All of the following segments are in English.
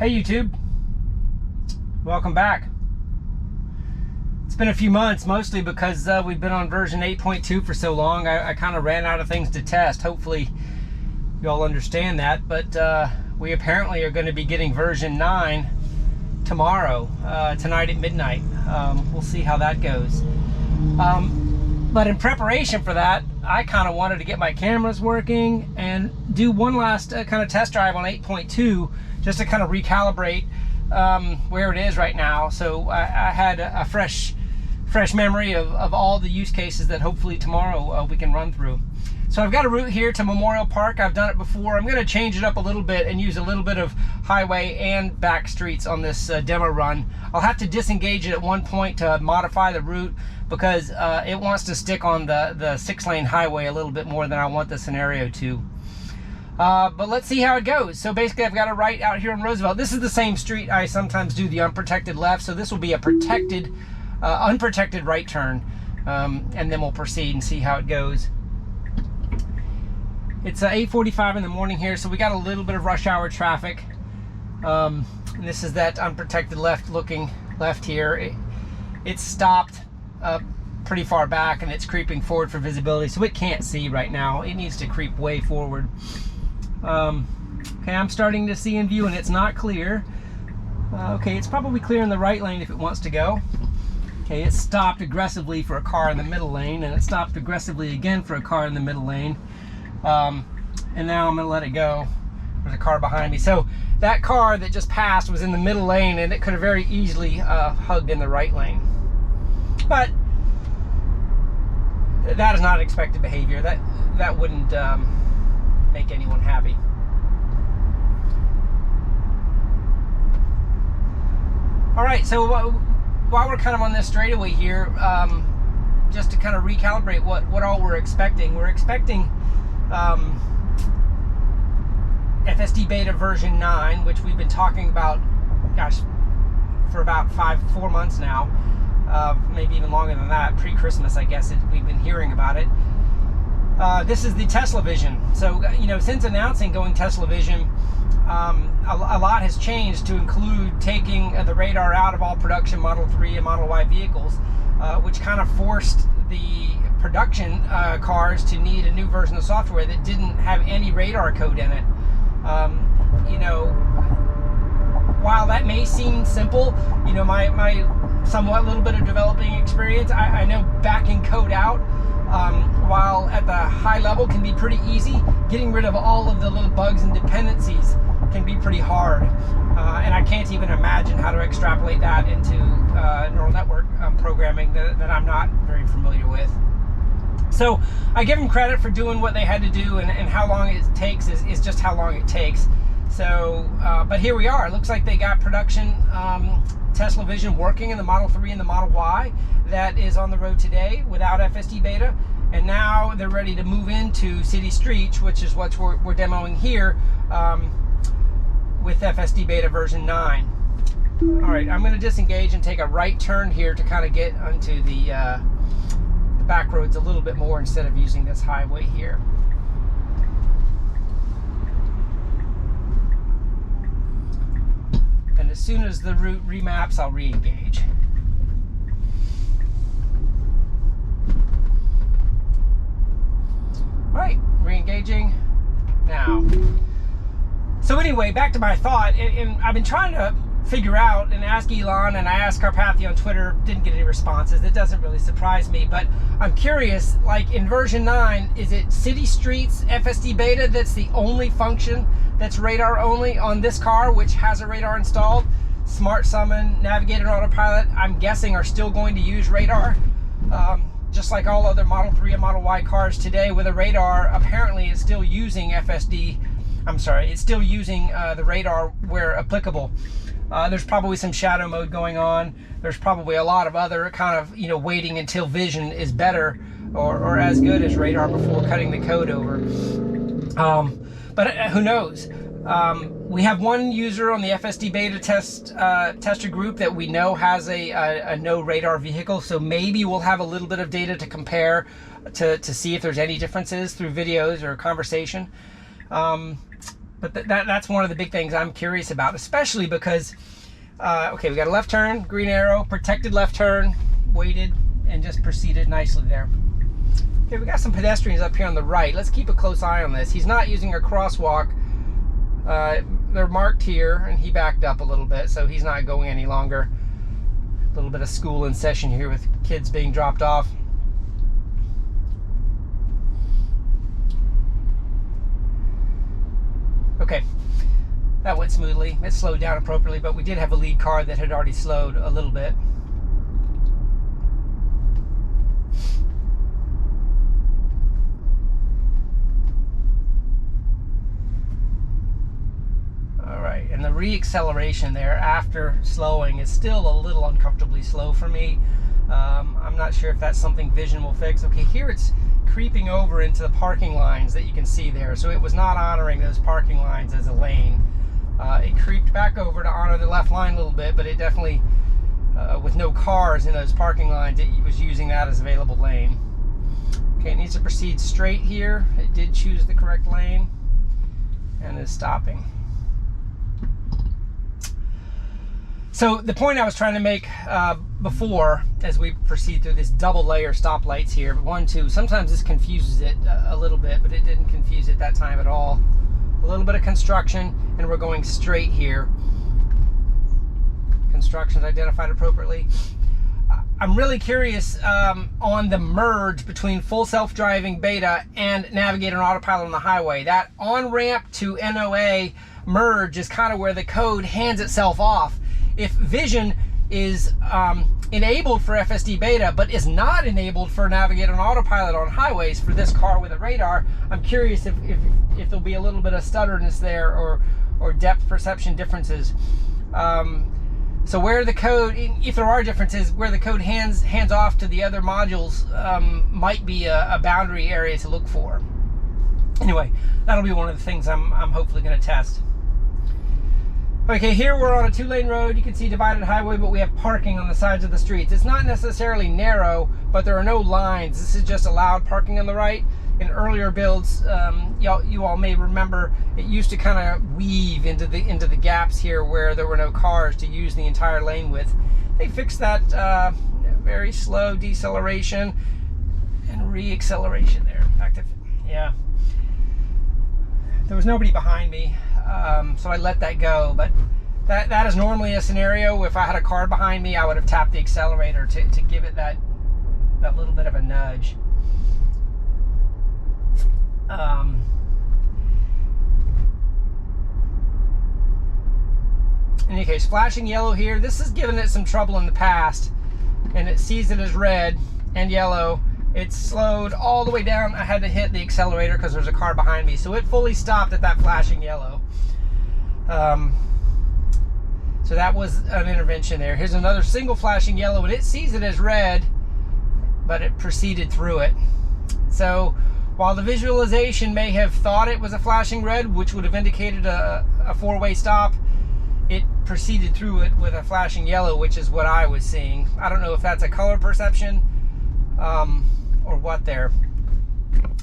Hey YouTube, welcome back. It's been a few months, mostly because we've been on version 8.2 for so long. I kind of ran out of things to test. Hopefully you all understand that, but we apparently are going to be getting version 9 tomorrow, tonight at midnight. We'll see how that goes. But in preparation for that, I kind of wanted to get my cameras working and do one last kind of test drive on 8.2 just to kind of recalibrate where it is right now. So I had a fresh memory of all the use cases that hopefully tomorrow we can run through. So I've got a route here to Memorial Park. I've done it before. I'm going to change it up a little bit and use a little bit of highway and back streets on this demo run. I'll have to disengage it at one point to modify the route because it wants to stick on the 6-lane highway a little bit more than I want the scenario to. But let's see how it goes. So basically I've got a right out here on Roosevelt. This is the same street I sometimes do the unprotected left, so this will be a protected, unprotected right turn, and then we'll proceed and see how it goes. It's 8:45 in the morning here, so we got a little bit of rush hour traffic. And this is that unprotected left-looking left here. It's stopped pretty far back and it's creeping forward for visibility, so it can't see right now. It needs to creep way forward. Okay, I'm starting to see in view and it's not clear. Okay, it's probably clear in the right lane if it wants to go. Okay, it stopped aggressively for a car in the middle lane, and it stopped aggressively again for a car in the middle lane. And now I'm going to let it go. There's a car behind me. So that car that just passed was in the middle lane, and it could have very easily hugged in the right lane. But that is not expected behavior. That wouldn't make anyone happy. All right, so while we're kind of on this straightaway here, just to kind of recalibrate what all we're expecting. We're expecting FSD Beta version 9, which we've been talking about, gosh, for about 4 months now, maybe even longer than that. Pre-Christmas, I guess, we've been hearing about it. This is the Tesla Vision. So, you know, since announcing going Tesla Vision, a lot has changed to include taking the radar out of all production Model 3 and Model Y vehicles, which kind of forced the production cars to need a new version of software that didn't have any radar code in it. You know, while that may seem simple, you know, my somewhat little bit of developing experience, I know backing code out, while at the high level can be pretty easy, getting rid of all of the little bugs and dependencies can be pretty hard. And I can't even imagine how to extrapolate that into neural network programming that I'm not very familiar with. So I give them credit for doing what they had to do, and how long it takes is just how long it takes. So, but here we are. It looks like they got production Tesla Vision working in the Model 3 and the Model Y that is on the road today without FSD Beta. And now they're ready to move into city streets, which is what we're demoing here with FSD Beta version 9. All right, I'm going to disengage and take a right turn here to kind of get onto the back roads a little bit more instead of using this highway here. And as soon as the route remaps, I'll re-engage. All right, re-engaging now. So anyway, back to my thought, and I've been trying to figure out and ask Elon, and I asked Karpathy on Twitter, didn't get any responses. It doesn't really surprise me, but I'm curious, like in version 9, is it city streets FSD Beta that's the only function that's radar only on this car, which has a radar installed? Smart Summon, Navigator, Autopilot, I'm guessing are still going to use radar, just like all other Model 3 and Model Y cars today with a radar. Apparently it's still using it's still using the radar where applicable. There's probably some shadow mode going on. There's probably a lot of other kind of, you know, waiting until vision is better or as good as radar before cutting the code over. But who knows? We have one user on the FSD Beta tester group that we know has a no radar vehicle, so maybe we'll have a little bit of data to compare to see if there's any differences through videos or conversation. But that's one of the big things I'm curious about, especially because, okay, we got a left turn, green arrow, protected left turn, waited, and just proceeded nicely there. Okay, we got some pedestrians up here on the right. Let's keep a close eye on this. He's not using a crosswalk. They're marked here, and he backed up a little bit, so he's not going any longer. A little bit of school in session here with kids being dropped off. Okay, that went smoothly. It slowed down appropriately, but we did have a lead car that had already slowed a little bit. All right, and the re-acceleration there after slowing is still a little uncomfortably slow for me. I'm not sure if that's something vision will fix. Okay, here it's creeping over into the parking lines that you can see there. So it was not honoring those parking lines as a lane. It creeped back over to honor the left line a little bit, but it definitely, with no cars in those parking lines, it was using that as available lane. Okay, it needs to proceed straight here. It did choose the correct lane and is stopping. So the point I was trying to make before, as we proceed through this double layer stoplights here, 1, 2, sometimes this confuses it a little bit, but it didn't confuse it that time at all. A little bit of construction, and we're going straight here. Construction's identified appropriately. I'm really curious on the merge between full self-driving beta and Navigate on Autopilot on the highway. That on-ramp to NOA merge is kind of where the code hands itself off. If vision is enabled for FSD Beta, but is not enabled for Navigate on Autopilot on highways for this car with a radar, I'm curious if there'll be a little bit of stutterness there or depth perception differences. So where the code, if there are differences, where the code hands off to the other modules might be a boundary area to look for. Anyway, that'll be one of the things I'm hopefully going to test. Okay, here we're on a 2-lane road. You can see divided highway, but we have parking on the sides of the streets. It's not necessarily narrow, but there are no lines. This is just allowed parking on the right. In earlier builds, you all may remember, it used to kind of weave into the gaps here where there were no cars to use the entire lane width. They fixed that very slow deceleration and re-acceleration there. Back to, yeah. There was nobody behind me. So I let that go, but that is normally a scenario. If I had a car behind me, I would have tapped the accelerator to give it that little bit of a nudge. In any case, flashing yellow here. This has given it some trouble in the past, and it sees it as red and yellow. It slowed all the way down. I had to hit the accelerator because there's a car behind me. So it fully stopped at that flashing yellow. So that was an intervention there. Here's another single flashing yellow, and it sees it as red, but it proceeded through it. So while the visualization may have thought it was a flashing red, which would have indicated a 4-way stop, it proceeded through it with a flashing yellow, which is what I was seeing. I don't know if that's a color perception or what there.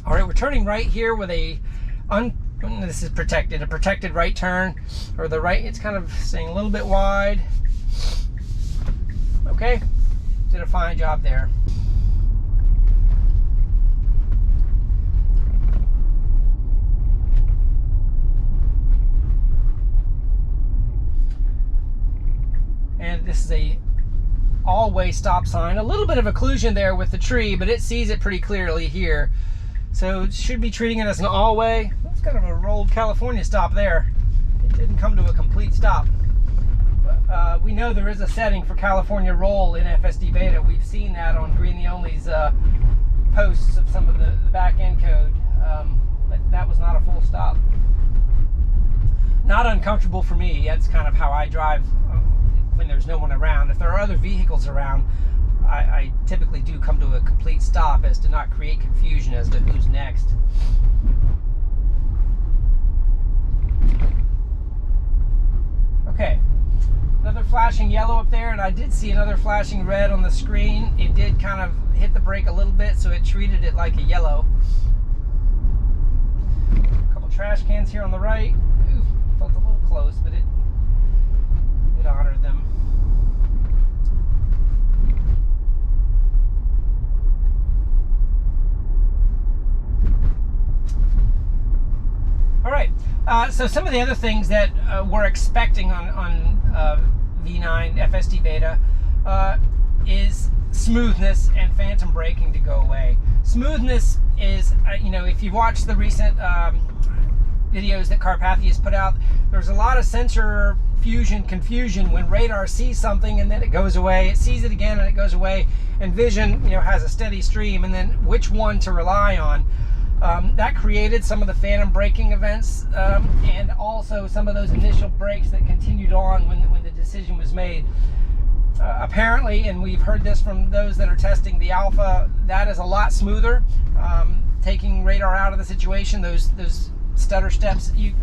All right, we're turning right here with this is protected, a protected right turn, or the right, it's kind of staying a little bit wide. Okay, did a fine job there. And this is a all-way stop sign. A little bit of occlusion there with the tree, but it sees it pretty clearly here. So it should be treating it as an all-way. That's kind of a rolled California stop there. It didn't come to a complete stop. But, we know there is a setting for California roll in FSD Beta. We've seen that on Green the Only's posts of some of the back-end code. But that was not a full stop. Not uncomfortable for me. That's kind of how I drive when there's no one around. If there are other vehicles around, I typically do come to a complete stop as to not create confusion as to who's next. Okay, another flashing yellow up there, and I did see another flashing red on the screen. It did kind of hit the brake a little bit, so it treated it like a yellow. A couple trash cans pedestrians here on the right. Ooh, felt a little close, but it honored them. All right, so some of the other things that we're expecting on V9 FSD Beta is smoothness and phantom braking to go away. Smoothness is, you know, if you've watched the recent videos that Karpathy has put out, there's a lot of sensor fusion confusion when radar sees something and then it goes away, it sees it again and it goes away, and vision, you know, has a steady stream, and then which one to rely on. That created some of the phantom braking events, and also some of those initial brakes that continued on when the decision was made. Apparently, and we've heard this from those that are testing the Alpha, that is a lot smoother. Taking radar out of the situation, those stutter steps, you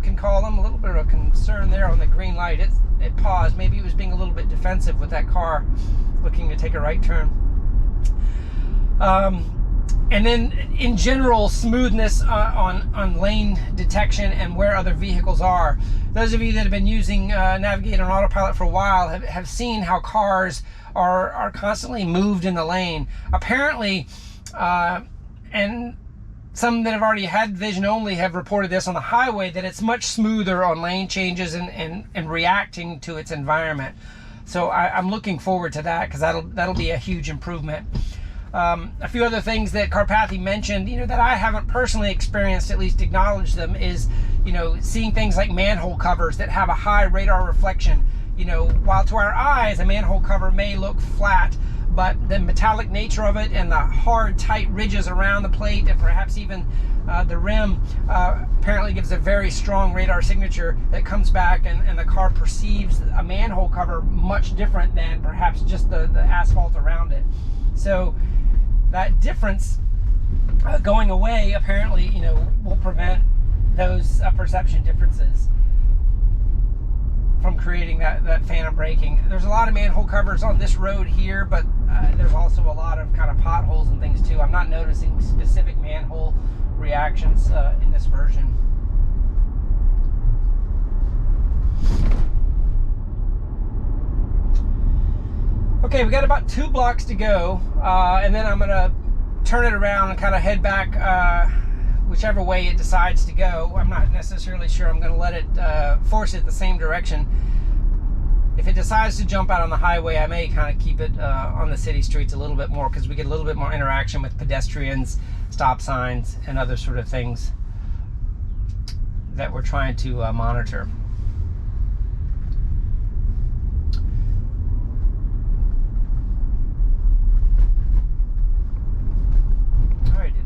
can call them, a little bit of a concern there on the green light. It paused. Maybe it was being a little bit defensive with that car looking to take a right turn. And then in general, smoothness on lane detection and where other vehicles are. Those of you that have been using Navigate on autopilot for a while have seen how cars are constantly moved in the lane. Apparently, and some that have already had vision only have reported this on the highway, that it's much smoother on lane changes and reacting to its environment. So I'm looking forward to that, because that'll be a huge improvement. A few other things that Karpathy mentioned, you know, that I haven't personally experienced, at least acknowledge them, is, you know, seeing things like manhole covers that have a high radar reflection. You know, while to our eyes a manhole cover may look flat, but the metallic nature of it and the hard, tight ridges around the plate and perhaps even the rim apparently gives a very strong radar signature that comes back, and the car perceives a manhole cover much different than perhaps just the asphalt around it. So that difference going away, apparently, you know, will prevent those perception differences from creating that phantom braking. There's a lot of manhole covers on this road here, but there's also a lot of kind of potholes and things too. I'm not noticing specific manhole reactions in this version. Okay, we got about 2 blocks to go, and then I'm going to turn it around and kind of head back whichever way it decides to go. I'm not necessarily sure I'm going to let it force it the same direction. If it decides to jump out on the highway, I may kind of keep it on the city streets a little bit more, because we get a little bit more interaction with pedestrians, stop signs, and other sort of things that we're trying to monitor.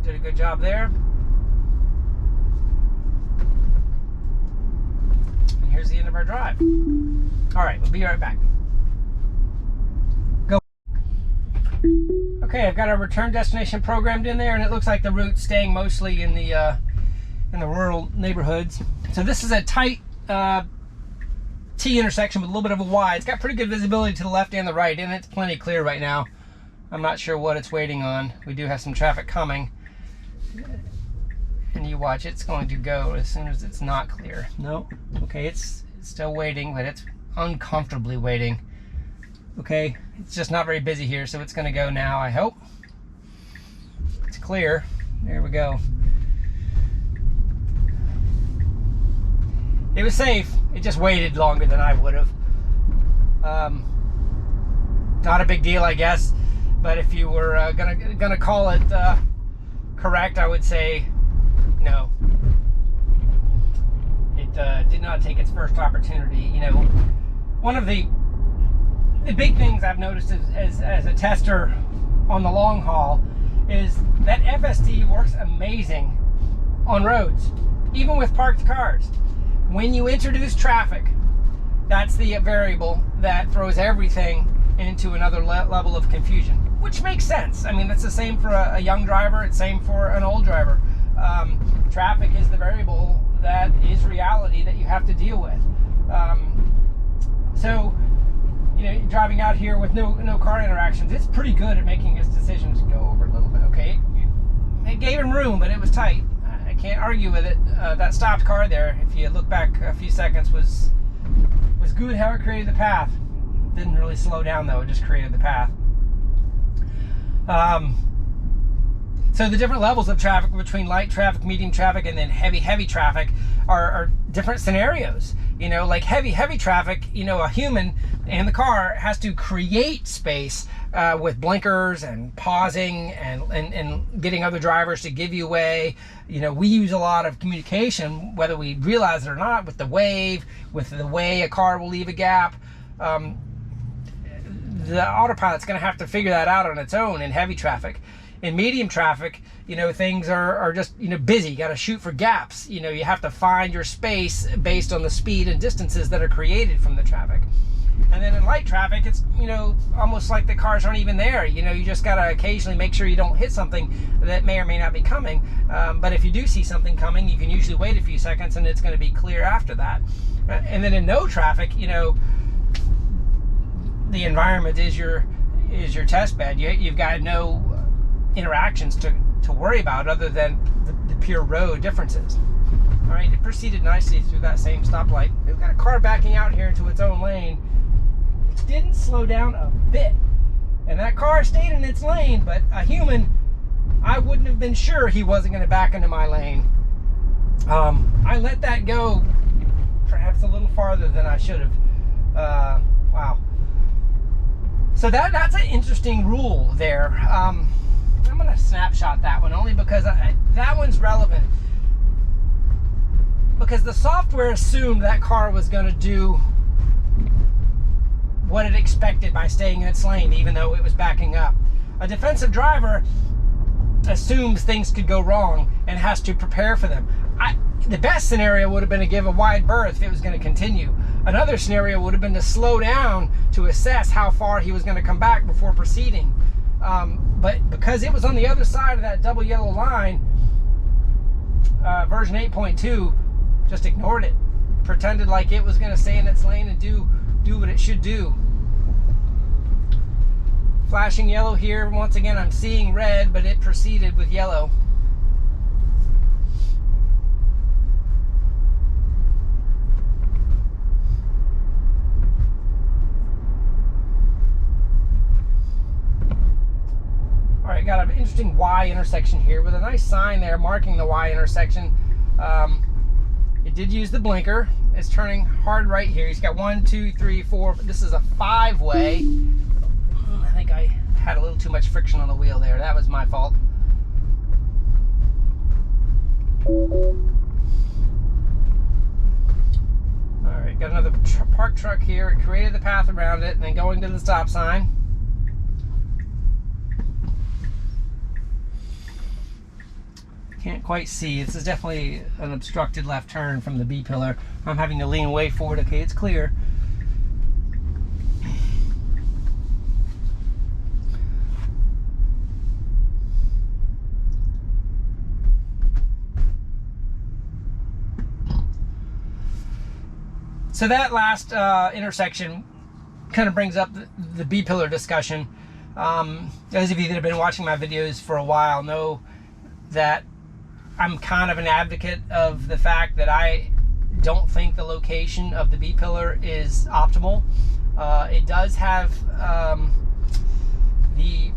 Did a good job there. And here's the end of our drive. All right, we'll be right back. Go. Okay, I've got our return destination programmed in there, and it looks like the route's staying mostly in the rural neighborhoods. So this is a tight T intersection with a little bit of a Y. It's got pretty good visibility to the left and the right, and it's plenty clear right now. I'm not sure what it's waiting on. We do have some traffic coming. And you watch, it's going to go as soon as it's not clear. No, okay, it's still waiting, but it's uncomfortably waiting. Okay, it's just not very busy here, so it's going to go now, I hope. It's clear. There we go. It was safe. It just waited longer than I would have. Not a big deal, I guess. But if you were gonna call it correct, I would say no. It did not take its first opportunity. You know, one of the big things I've noticed as a tester on the long haul is that FSD works amazing on roads, even with parked cars. When you introduce traffic, that's the variable that throws everything into another level of confusion, which makes sense. I mean, it's the same for a young driver, it's the same for an old driver. Traffic is the variable that is reality that you have to deal with. So, you know, driving out here with no car interactions, it's pretty good at making its decisions go over a little bit. Okay, it gave him room, but it was tight. I Can't argue with it. That stopped car there, if you look back a few seconds, was good how it created the path. Didn't really slow down though, it just created the path. So the different levels of traffic between light traffic, medium traffic, and then heavy traffic are different scenarios. You know, like heavy traffic, you know, a human and the car has to create space with blinkers and pausing and getting other drivers to give you way. You know, we use a lot of communication, whether we realize it or not, with the wave, with the way a car will leave a gap. The autopilot's going to have to figure that out on its own in heavy traffic. In medium traffic, you know, things are just, you know, busy. You got to shoot for gaps. You know, you have to find your space based on the speed and distances that are created from the traffic. And then in light traffic, it's, you know, almost like the cars aren't even there. You know, you just got to occasionally make sure you don't hit something that may or may not be coming. But if you do see something coming, you can usually wait a few seconds and it's going to be clear after that. And then in no traffic, you know, the environment is your test bed. You've got no interactions to worry about other than the pure road differences. All right, it proceeded nicely through that same stoplight. We've got a car backing out here into its own lane. It didn't slow down a bit, and that car stayed in its lane, but a human, I wouldn't have been sure he wasn't going to back into my lane. I let that go perhaps a little farther than I should have. Wow. So that's an interesting rule there. I'm going to snapshot that one only because that one's relevant. Because the software assumed that car was going to do what it expected by staying in its lane, even though it was backing up. A defensive driver assumes things could go wrong and has to prepare for them. The best scenario would have been to give a wide berth if it was going to continue. Another scenario would have been to slow down to assess how far he was going to come back before proceeding. But because it was on the other side of that double yellow line, version 8.2 just ignored it. Pretended like it was going to stay in its lane and do what it should do. Flashing yellow here. Once again, I'm seeing red, but it proceeded with yellow. Alright, got an interesting Y intersection here with a nice sign there marking the Y intersection. It did use the blinker. It's turning hard right here. He's got 1, 2, 3, 4. This is a 5-way. I think I had a little too much friction on the wheel there. That was my fault. Alright, got another parked truck here. It created the path around it and then going to the stop sign. Can't quite see. This is definitely an obstructed left turn from the B pillar. I'm having to lean way forward. Okay, it's clear. So that last intersection kind of brings up the B pillar discussion. Those of you that have been watching my videos for a while know that I'm kind of an advocate of the fact that I don't think the location of the B pillar is optimal. It does have the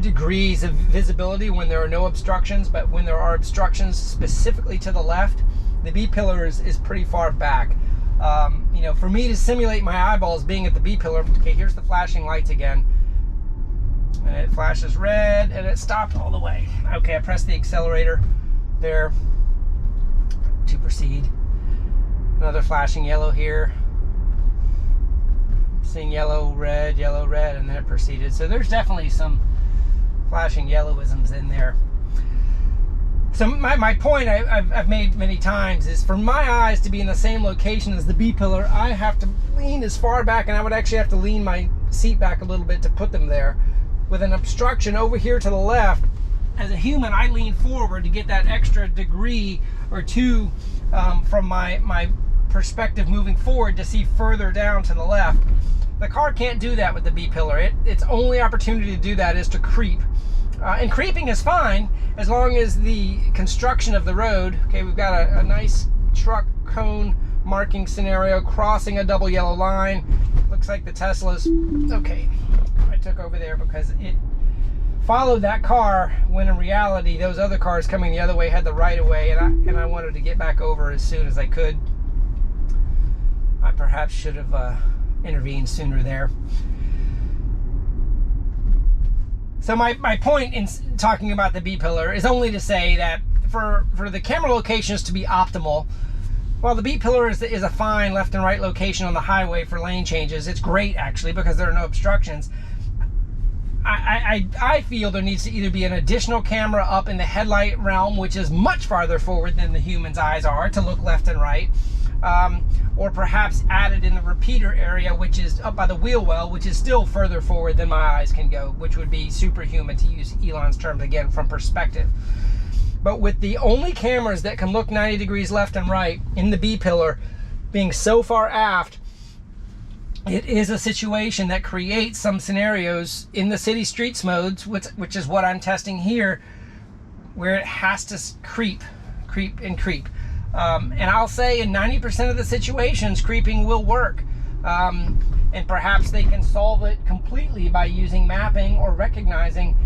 degrees of visibility when there are no obstructions, but when there are obstructions specifically to the left, the B pillar is pretty far back. You know, for me to simulate my eyeballs being at the B pillar, okay, here's the flashing lights again. And it flashes red and it stopped all the way. Okay, I pressed the accelerator there to proceed. Another flashing yellow here. Seeing yellow, red, and then it proceeded. So there's definitely some flashing yellowisms in there. So my point I've made many times is for my eyes to be in the same location as the B pillar, I have to lean as far back, and I would actually have to lean my seat back a little bit to put them there. With an obstruction over here to the left, as a human, I lean forward to get that extra degree or two from my perspective moving forward to see further down to the left. The car can't do that with the B pillar. Its only opportunity to do that is to creep. And creeping is fine as long as the construction of the road, okay, we've got a nice truck cone marking scenario crossing a double yellow line. Looks like the Tesla's, okay, I took over there because it followed that car when in reality those other cars coming the other way had the right of way, and I wanted to get back over as soon as I could. I perhaps should have intervened sooner there. So my point in talking about the B-pillar is only to say that for the camera locations to be optimal, while the B-pillar is a fine left and right location on the highway for lane changes, it's great actually because there are no obstructions. I feel there needs to either be an additional camera up in the headlight realm, which is much farther forward than the human's eyes are to look left and right, or perhaps added in the repeater area, which is up by the wheel well, which is still further forward than my eyes can go, which would be superhuman, to use Elon's terms again from perspective. But with the only cameras that can look 90 degrees left and right in the B-pillar being so far aft, it is a situation that creates some scenarios in the city streets modes, which is what I'm testing here, where it has to creep. And I'll say in 90% of the situations, creeping will work. And perhaps they can solve it completely by using mapping or recognizing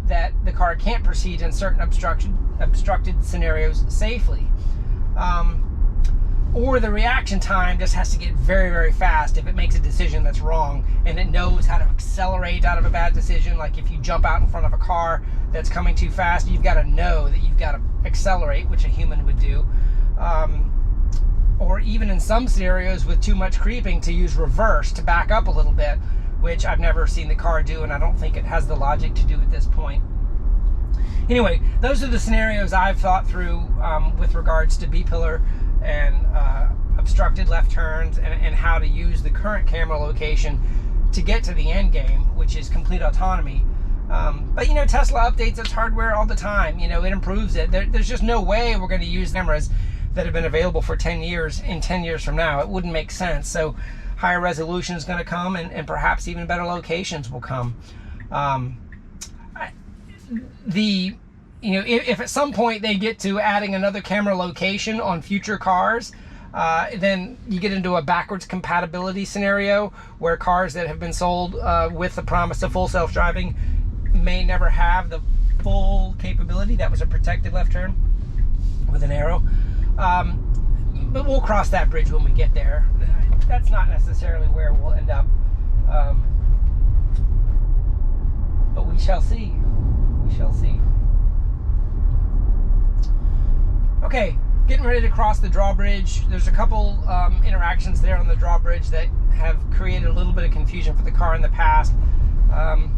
that the car can't proceed in certain obstructed scenarios safely. Or the reaction time just has to get very, very fast if it makes a decision that's wrong, and it knows how to accelerate out of a bad decision. Like if you jump out in front of a car that's coming too fast, you've got to know that you've got to accelerate, which a human would do. Or even in some scenarios with too much creeping, to use reverse to back up a little bit, which I've never seen the car do, and I don't think it has the logic to do at this point. Anyway, those are the scenarios I've thought through with regards to B-pillar and obstructed left turns, and how to use the current camera location to get to the end game, which is complete autonomy. But you know, Tesla updates its hardware all the time. You know, it improves it. There's just no way we're going to use cameras that have been available for 10 years in 10 years from now. It wouldn't make sense. So higher resolution is going to come, and perhaps even better locations will come. If at some point they get to adding another camera location on future cars, then you get into a backwards compatibility scenario where cars that have been sold with the promise of full self-driving may never have the full capability. That was a protected left turn with an arrow. But we'll cross that bridge when we get there. That's not necessarily where we'll end up. But we shall see. We shall see. Okay, getting ready to cross the drawbridge. There's a couple interactions there on the drawbridge that have created a little bit of confusion for the car in the past. A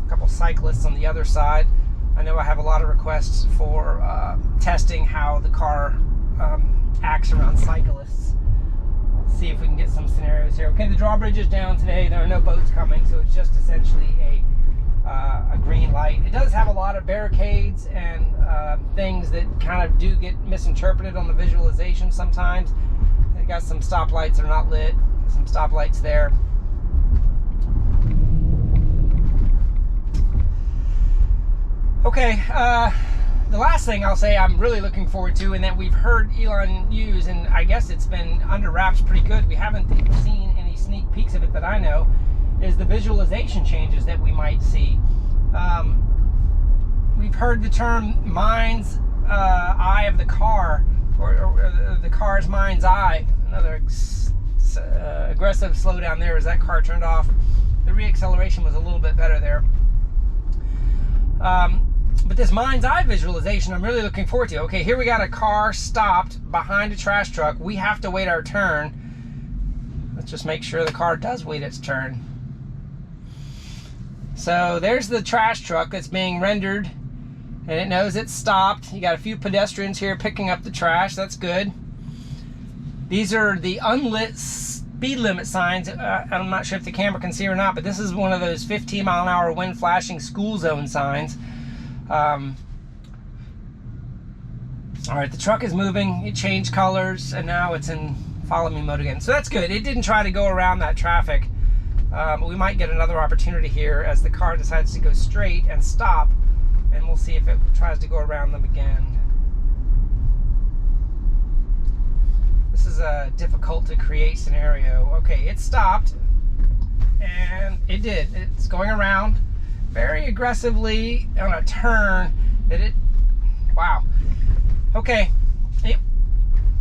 couple cyclists on the other side. I know I have a lot of requests for testing how the car acts around cyclists. Let's see if we can get some scenarios here. Okay, the drawbridge is down today. There are no boats coming, so it's just essentially a green light. It does have a lot of barricades and things that kind of do get misinterpreted on the visualization sometimes. They got some stoplights that are not lit, some stoplights there. Okay, the last thing I'll say I'm really looking forward to, and that we've heard Elon use, and I guess it's been under wraps pretty good, we haven't seen any sneak peeks of it that I know, is the visualization changes that we might see. We've heard the term mind's eye of the car, or the car's mind's eye. Another aggressive slowdown there as that car turned off. The reacceleration was a little bit better there. But this mind's eye visualization, I'm really looking forward to. Okay, here we got a car stopped behind a trash truck. We have to wait our turn. Let's just make sure the car does wait its turn. So there's the trash truck that's being rendered, and it knows it's stopped. You got a few pedestrians here picking up the trash. That's good. These are the unlit speed limit signs. I'm not sure if the camera can see or not, but this is one of those 15-mile-an-hour wind flashing school zone signs. All right, the truck is moving. It changed colors, and now it's in follow me mode again. So that's good. It didn't try to go around that traffic. We might get another opportunity here as the car decides to go straight and stop and we'll see if it tries to go around them again. This is a difficult to create scenario. Okay, it stopped, and it did. It's going around very aggressively on a turn that it, wow. Okay,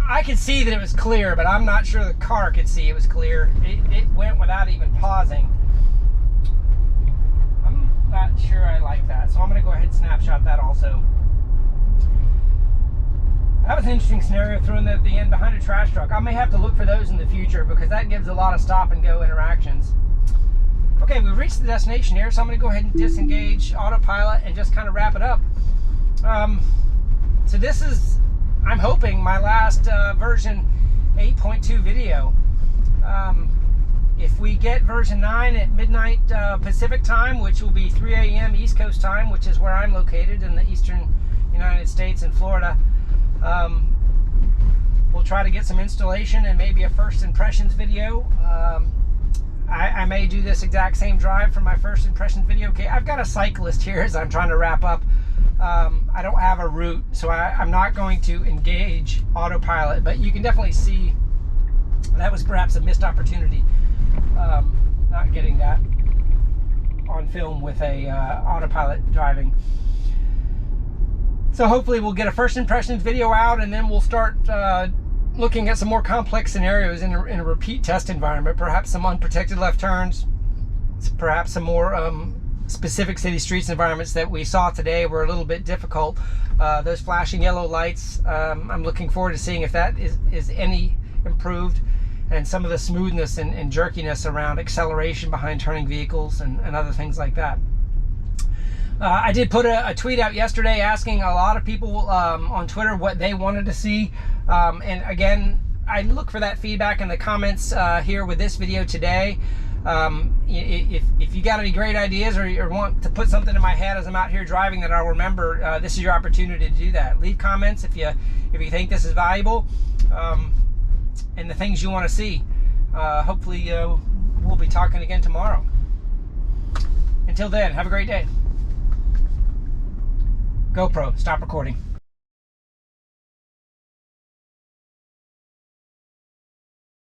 I could see that it was clear, but I'm not sure the car could see it was clear. It went without even pausing. I'm not sure I like that, so I'm going to go ahead and snapshot that also. That was an interesting scenario, throwing that at the end behind a trash truck. I may have to look for those in the future because that gives a lot of stop and go interactions. Okay, we've reached the destination here, so I'm going to go ahead and disengage autopilot and just kind of wrap it up. So this is, I'm hoping, my last version 8.2 video. If we get version 9 at midnight Pacific time, which will be 3 a.m. East Coast time, which is where I'm located in the eastern United States in Florida, we'll try to get some installation and maybe a first impressions video. I may do this exact same drive for my first impressions video. Okay, I've got a cyclist here as I'm trying to wrap up. I don't have a route, so I'm not going to engage autopilot, but you can definitely see that was perhaps a missed opportunity, not getting that on film with a autopilot driving. So hopefully we'll get a first impressions video out, and then we'll start looking at some more complex scenarios in a repeat test environment, perhaps some unprotected left turns, perhaps some more specific city streets environments that we saw today were a little bit difficult. Those flashing yellow lights, I'm looking forward to seeing if that is any improved, and some of the smoothness and jerkiness around acceleration behind turning vehicles and other things like that. I did put a tweet out yesterday asking a lot of people on Twitter what they wanted to see. And again, I look for that feedback in the comments here with this video today. If you got any great ideas or want to put something in my head as I'm out here driving that I'll remember, this is your opportunity to do that. Leave comments if you think this is valuable, and the things you want to see. Hopefully we'll be talking again tomorrow. Until then, have a great day. GoPro, stop recording.